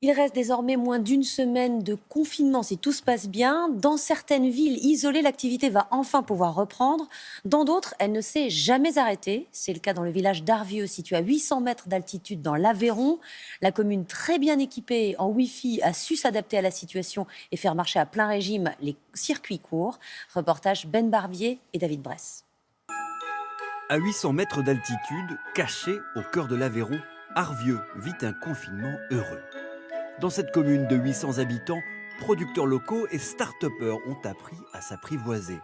Il reste désormais moins d'une semaine de confinement si tout se passe bien. Dans certaines villes isolées, l'activité va enfin pouvoir reprendre. Dans d'autres, elle ne s'est jamais arrêtée. C'est le cas dans le village d'Arvieux, situé à 800 mètres d'altitude dans l'Aveyron. La commune, très bien équipée en Wi-Fi, a su s'adapter à la situation et faire marcher à plein régime les circuits courts. Reportage Ben Barbier et David Bress. À 800 mètres d'altitude, caché au cœur de l'Aveyron, Arvieux vit un confinement heureux. Dans cette commune de 800 habitants, producteurs locaux et start-upers ont appris à s'apprivoiser.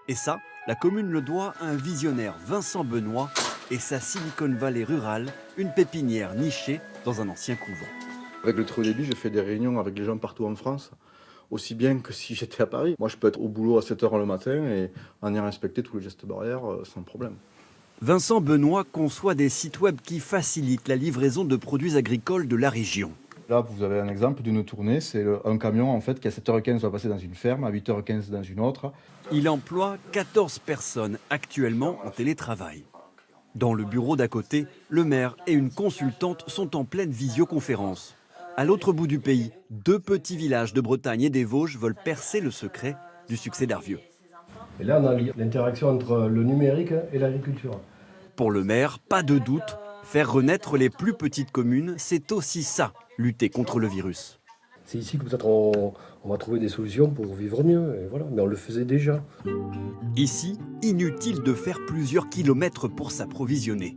Et ça, la commune le doit à un visionnaire, Vincent Benoît, et sa Silicon Valley rurale, une pépinière nichée dans un ancien couvent. Avec le très haut débit, je fais des réunions avec les gens partout en France, aussi bien que si j'étais à Paris. Moi, je peux être au boulot à 7 h le matin et en y respecter tous les gestes barrières sans problème. Vincent Benoît conçoit des sites web qui facilitent la livraison de produits agricoles de la région. Là, vous avez un exemple d'une tournée, c'est un camion en fait qui à 7 h 15 va passer dans une ferme, à 8 h 15 dans une autre. Il emploie 14 personnes actuellement en télétravail. Dans le bureau d'à côté, le maire et une consultante sont en pleine visioconférence. À l'autre bout du pays, 2 petits villages de Bretagne et des Vosges veulent percer le secret du succès d'Arvieux. Et là, on a l'interaction entre le numérique et l'agriculture. Pour le maire, pas de doute, faire renaître les plus petites communes, c'est aussi ça, lutter contre le virus. C'est ici que peut-être on va trouver des solutions pour vivre mieux. Et voilà. Mais on le faisait déjà. Ici, inutile de faire plusieurs kilomètres pour s'approvisionner.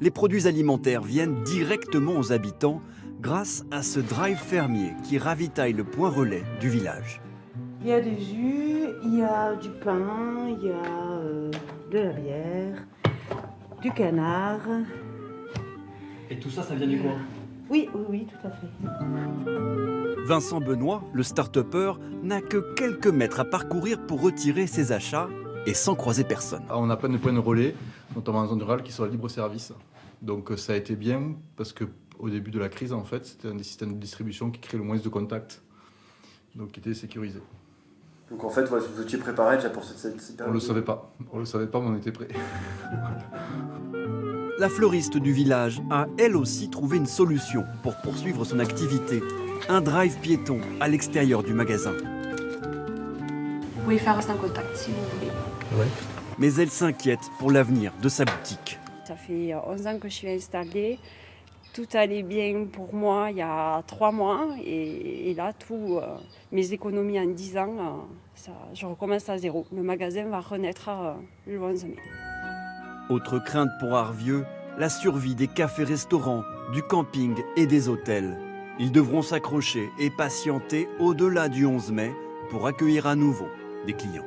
Les produits alimentaires viennent directement aux habitants grâce à ce drive fermier qui ravitaille le point relais du village. Il y a du jus, il y a du pain, il y a de la bière, du canard. Et tout ça, ça vient du coin? Oui, tout à fait. Vincent Benoît, le start-upper, n'a que quelques mètres à parcourir pour retirer ses achats et sans croiser personne. On a plein de points de relais, notamment en zone rurale, qui sont à libre service. Donc ça a été bien parce qu'au début de la crise, en fait, c'était un des systèmes de distribution qui créait le moins de contacts, donc qui était sécurisé. Donc en fait, voilà, vous étiez préparé déjà pour cette période? On le savait pas, mais on était prêts. La fleuriste du village a elle aussi trouvé une solution pour poursuivre son activité. Un drive piéton à l'extérieur du magasin. Vous pouvez faire sans contact si vous voulez. Ouais. Mais elle s'inquiète pour l'avenir de sa boutique. Ça fait 11 ans que je suis installée. Tout allait bien pour moi il y a 3 mois. Et là, mes économies en 10 ans, je recommence à zéro. Le magasin va renaître le 11 mai. Autre crainte pour Arvieux, la survie des cafés-restaurants, du camping et des hôtels. Ils devront s'accrocher et patienter au-delà du 11 mai pour accueillir à nouveau des clients.